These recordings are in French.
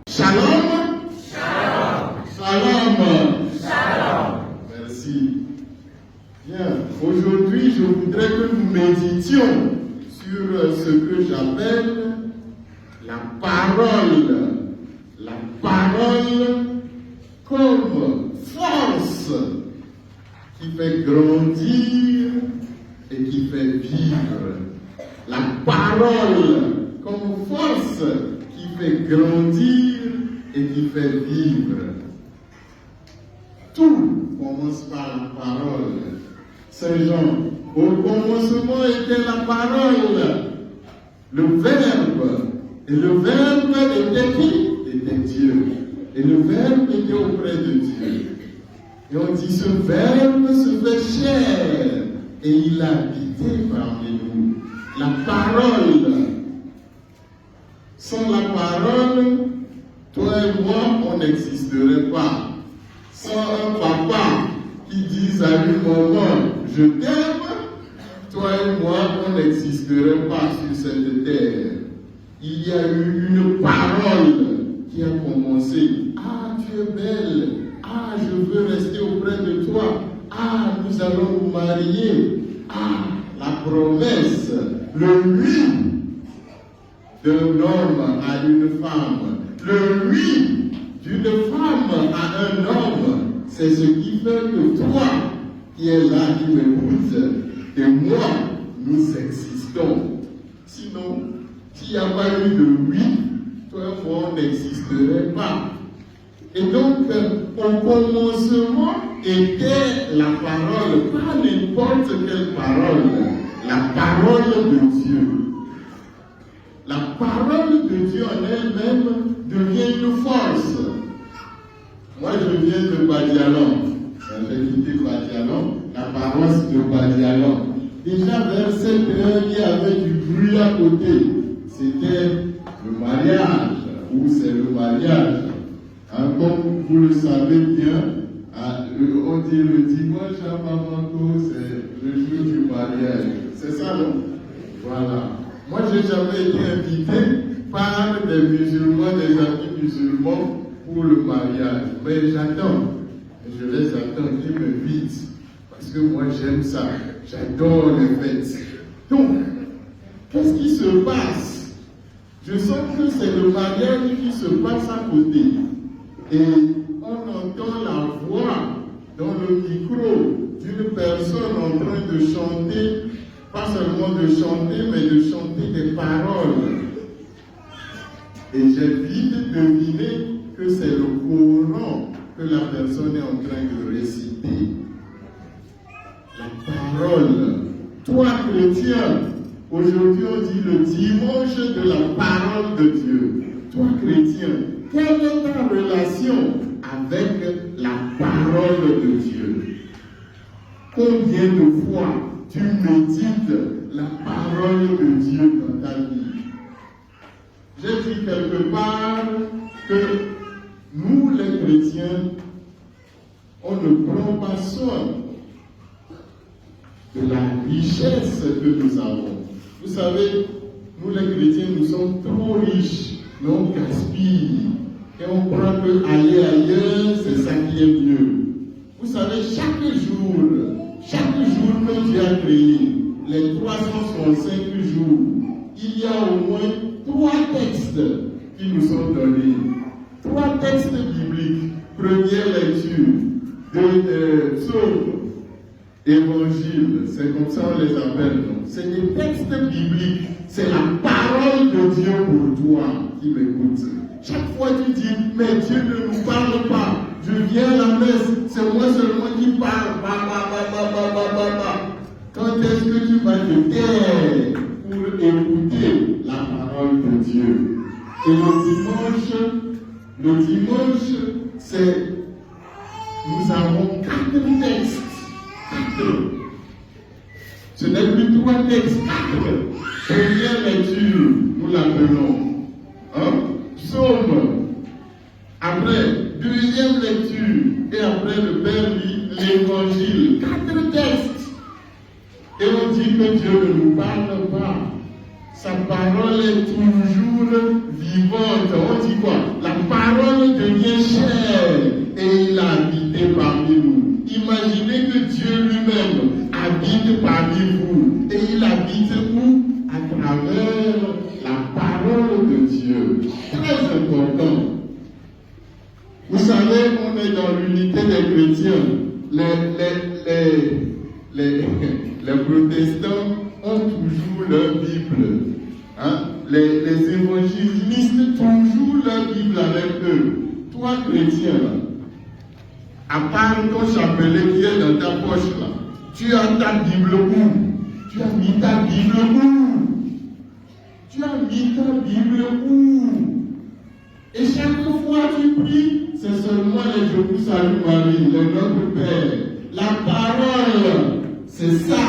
Shalom. Shalom. Merci. Bien, aujourd'hui, je voudrais que nous méditions sur ce que j'appelle la parole. La parole comme force qui fait grandir et qui fait vivre. La parole comme force qui fait grandir et qui fait vivre. Tout commence par la parole. Saint Jean, au commencement était la parole, le Verbe. Et le Verbe était qui? Était Dieu. Et le Verbe était auprès de Dieu. Et on dit, ce Verbe se fait chair et il a habité parmi nous. La parole. Sans la parole, toi et moi, on n'existerait pas. Sans un papa qui dise à lui, maman, je t'aime, toi et moi, on n'existerait pas sur cette terre. Il y a eu une parole qui a commencé. Ah, tu es belle. Ah, je veux rester auprès de toi. Ah, nous allons nous marier. Ah, la promesse, le oui d'un homme à une femme, le oui d'une femme à un homme, c'est ce qui fait que toi, qui es là, qui m'écoute, et moi, nous existons. Sinon, s'il n'y a pas eu de oui, toi et moi, on n'existerait pas. Et donc, au commencement était la parole, pas n'importe quelle parole, la parole de Dieu. La parole de Dieu en elle-même devient une force. Moi, je viens de Badialan. J'ai quitté Badialan, la paroisse de Badialan. Déjà vers 7 heures, il y avait du bruit à côté. C'était le mariage, ou c'est le mariage. Comme vous le savez bien, on dit le dimanche à Bamako, c'est le jour du mariage. C'est ça, non? Voilà. Moi, je n'ai jamais été invité par des musulmans, des amis musulmans pour le mariage. Mais j'attends. Je les attends qu'ils m'invitent. Parce que moi, j'aime ça. J'adore les fêtes. Donc, qu'est-ce qui se passe? Je sens que c'est le mariage qui se passe à côté. Et on entend la voix dans le micro d'une personne en train de chanter, pas seulement de chanter, mais de chanter des paroles. Et j'ai vite deviné que c'est le Coran que la personne est en train de réciter. La parole. Toi, chrétien, aujourd'hui on dit le dimanche de la parole de Dieu. Toi, chrétien, quelle est ta relation avec la parole de Dieu? Combien de fois tu médites la parole de Dieu dans ta vie? J'ai dit quelque part que nous, les chrétiens, on ne prend pas soin de la richesse que nous avons. Vous savez, nous les chrétiens, nous sommes trop riches, mais on gaspille. Et on croit que aller ailleurs, c'est ça qui est mieux. Vous savez, chaque jour que Dieu a créé, les 365 jours, il y a au moins 3 textes qui nous sont donnés. 3 textes bibliques. Première lecture de Psaume, Évangile, c'est comme ça on les appelle. C'est des textes bibliques. C'est la parole de Dieu pour toi qui m'écoute. Chaque fois tu dis, mais Dieu ne nous parle pas. Je viens à la messe, c'est moi seulement qui parle. Quand est-ce que tu vas te taire pour écouter la parole de Dieu? Et le dimanche, c'est, nous avons 4 textes. 4. Ce n'est plus 3 textes, 4. Première lecture, nous l'appelons. Psaume. Après, deuxième lecture. Et après, le Père lit l'évangile. 4 textes. dire que Dieu ne nous parle pas. Sa parole est toujours vivante. On dit quoi? La parole devient chair et il a habité parmi nous. Imaginez que Dieu lui-même habite parmi vous. Et il habite où? À travers la parole de Dieu. Très important. Vous savez, on est dans l'unité des chrétiens. Les protestants ont toujours leur Bible. Hein? Les évangélistes toujours leur Bible avec eux. Toi, chrétien, à part ton chapelet qui est dans ta poche, là, tu as ta Bible où? Tu as mis ta Bible où? Tu as mis ta Bible où? Et chaque fois que tu pries, c'est seulement les Je vous salue Marie, le Notre Père. La parole, c'est ça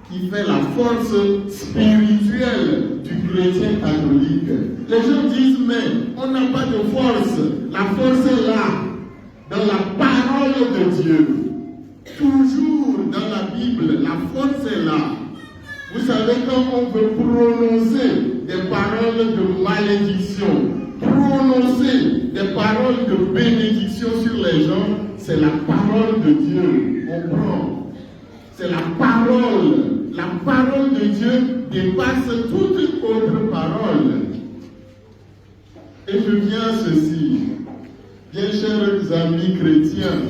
qui fait la force spirituelle du chrétien catholique. Les gens disent, mais on n'a pas de force. La force est là, dans la parole de Dieu. Toujours dans la Bible, la force est là. Vous savez, quand on veut prononcer des paroles de malédiction, prononcer des paroles de bénédiction sur les gens, c'est la parole de Dieu. On prend. C'est la parole. La parole de Dieu dépasse toute autre parole. Et je viens à ceci. Bien chers amis chrétiens,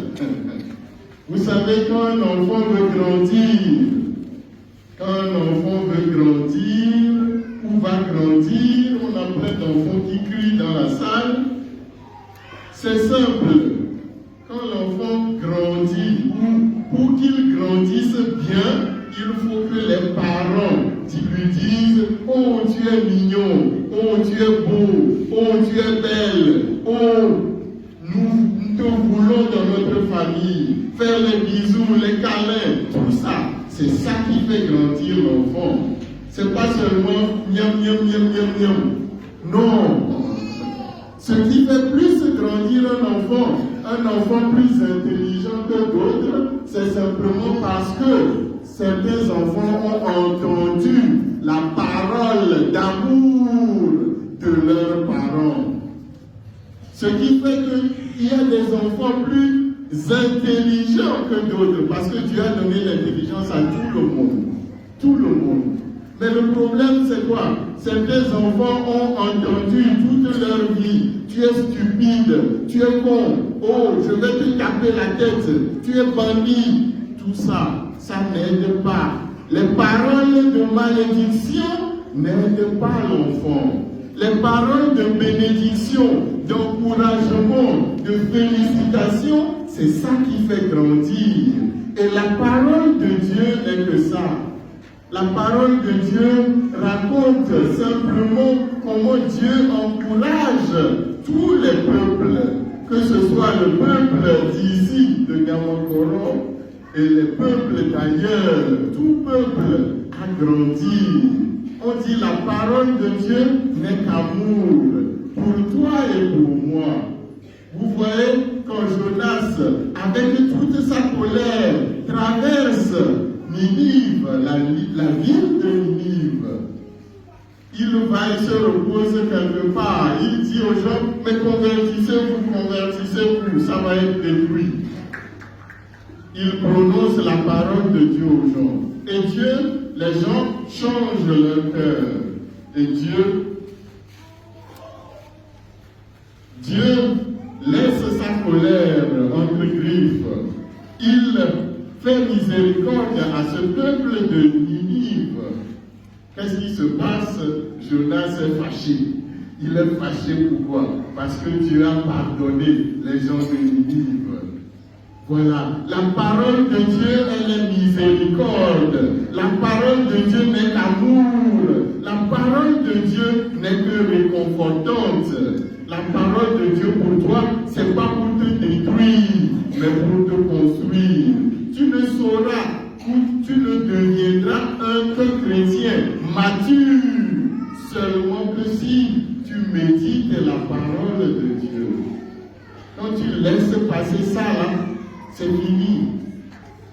vous savez, quand un enfant veut grandir, ou va grandir, on a plein d'enfants qui crient dans la salle. C'est simple. Quand l'enfant grandit, pour qu'il grandisse bien, il faut que les parents lui disent, oh tu es mignon, oh tu es beau, oh tu es belle, oh nous te voulons dans notre famille, faire les bisous, les câlins, tout ça. C'est ça qui fait grandir l'enfant. C'est pas seulement miam miam miam miam miam. Non. Ce qui fait plus grandir un enfant plus intelligent que d'autres, c'est simplement parce que certains enfants ont entendu la parole d'amour de leurs parents. Ce qui fait qu'il y a des enfants plus intelligents que d'autres, parce que Dieu a donné l'intelligence à tout le monde. Tout le monde. Mais le problème, c'est quoi? Certains enfants ont entendu toute leur vie. Tu es stupide, tu es con, oh, je vais te taper la tête, tu es bandit. Tout ça, ça n'aide pas. Les paroles de malédiction n'aident pas l'enfant. Les paroles de bénédiction, d'encouragement, de félicitations, c'est ça qui fait grandir. Et la parole de Dieu n'est que ça. La parole de Dieu raconte simplement comment Dieu encourage tous les peuples, que ce soit le peuple d'ici, de Gamakoro, et les peuples d'ailleurs, tout peuple a grandi. On dit la parole de Dieu n'est qu'amour pour toi et pour moi. Vous voyez, quand Jonas, avec toute sa colère, traverse Ninive, la ville de Ninive, il va et se repose quelque part. Il dit aux gens, mais convertissez-vous, ça va être détruit. Il prononce la parole de Dieu aux gens. Et Dieu, les gens changent leur cœur. Et Dieu laisse sa colère entre griffes. Il fait miséricorde à ce peuple de Ninive. Qu'est-ce qui se passe? Jonas est fâché. Il est fâché pourquoi? Parce que Dieu a pardonné les gens de Ninive. Voilà, la parole de Dieu, elle est miséricorde. La parole de Dieu n'est qu'amour. La parole de Dieu n'est que réconfortante. La parole de Dieu pour toi, c'est pas pour te détruire, mais pour te construire. Tu ne sauras, tu ne deviendras un chrétien mature seulement que si tu médites la parole de Dieu. Quand tu laisses passer ça là, c'est fini.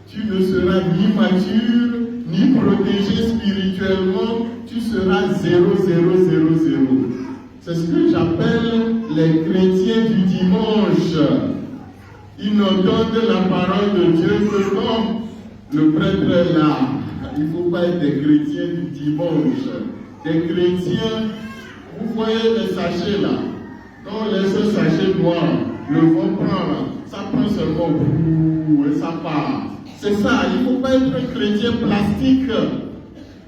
Tu ne seras ni mature, ni vis protégé spirituellement, tu seras 0, 0, 0, 0. C'est ce que j'appelle les chrétiens du dimanche. Ils n'entendent la parole de Dieu que quand le prêtre est là. Il ne faut pas être des chrétiens du dimanche. Des chrétiens, vous voyez les sachets là. Quand on laisse un sachet noir, le vent prend là, ça prend seulement et ça part. C'est ça, il ne faut pas être un chrétien plastique.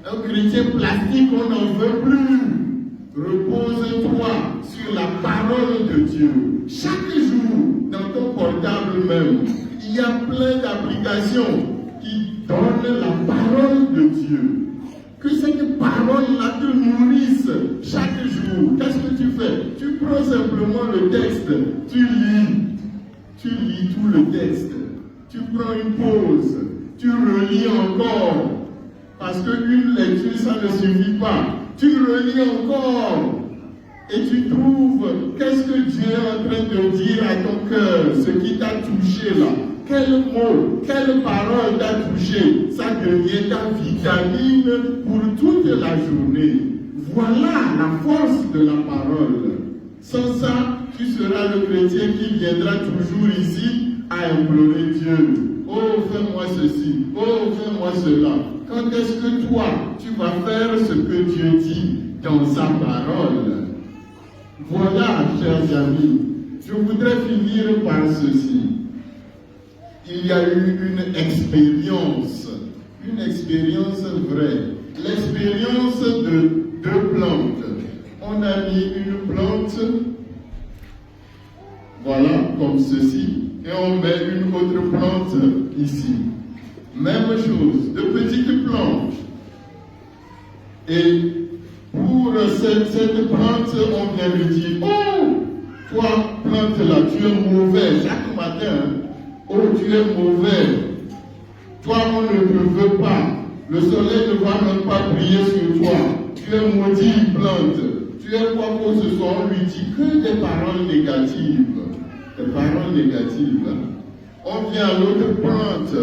Un chrétien plastique, on n'en veut plus. Repose-toi sur la parole de Dieu. Chaque jour, dans ton portable même, il y a plein d'applications qui donnent la parole de Dieu. Que cette parole-là te nourrisse chaque jour. Qu'est-ce que tu fais? Tu prends simplement le texte, tu lis tout le texte. Tu prends une pause, tu relis encore. Parce qu'une lecture, ça ne suffit pas. Tu relis encore. Et tu trouves qu'est-ce que Dieu est en train de dire à ton cœur, ce qui t'a touché là. Quel mot, quelle parole t'a touché. Ça devient ta vitamine pour toute la journée. Voilà la force de la parole. Sans ça, tu seras le chrétien qui viendra toujours ici à implorer Dieu. Oh, fais-moi ceci. Oh, fais-moi cela. Quand est-ce que toi, tu vas faire ce que Dieu dit dans sa parole? Voilà, chers amis, je voudrais finir par ceci. Il y a eu une expérience vraie. L'expérience de deux plantes. On a mis une plante, voilà, comme ceci, et on met une autre plante ici. Même chose, de petites plantes. Et pour cette plante, on vient lui dire, oh, toi, plante là, tu es mauvais. Chaque matin, oh, tu es mauvais. Toi, on ne te veut pas. Le soleil ne va même pas briller sur toi. Tu es maudit, plante. Tu es quoi que ce soit, on lui dit que des paroles négatives. Des paroles négatives. On vient à l'autre plante,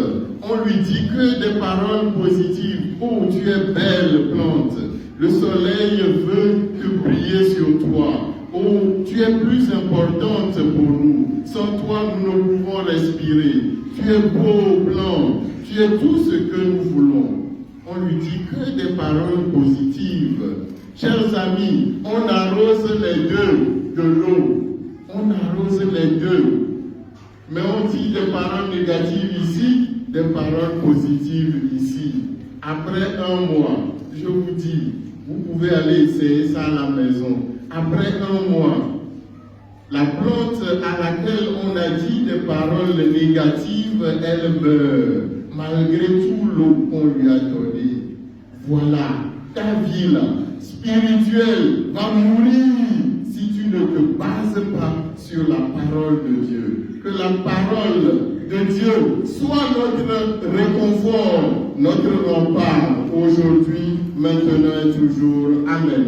on lui dit que des paroles positives. Oh, tu es belle plante. Le soleil veut que briller sur toi. Oh, tu es plus importante pour nous. Sans toi, nous ne pouvons respirer. Tu es beau, blanc. Tu es tout ce que nous voulons. On lui dit que des paroles positives. Chers amis, on arrose les deux de l'eau. On arrose les deux. Mais on dit des paroles négatives ici, des paroles positives ici. Après un mois, je vous dis, vous pouvez aller essayer ça à la maison. Après un mois, la plante à laquelle on a dit des paroles négatives, elle meurt, malgré tout l'eau qu'on lui a donné. Voilà, ta vie là, spirituelle, va mourir si tu ne te bases pas sur la parole de Dieu. Que la parole de Dieu soit notre réconfort, notre rempart aujourd'hui, maintenant et toujours. Amen.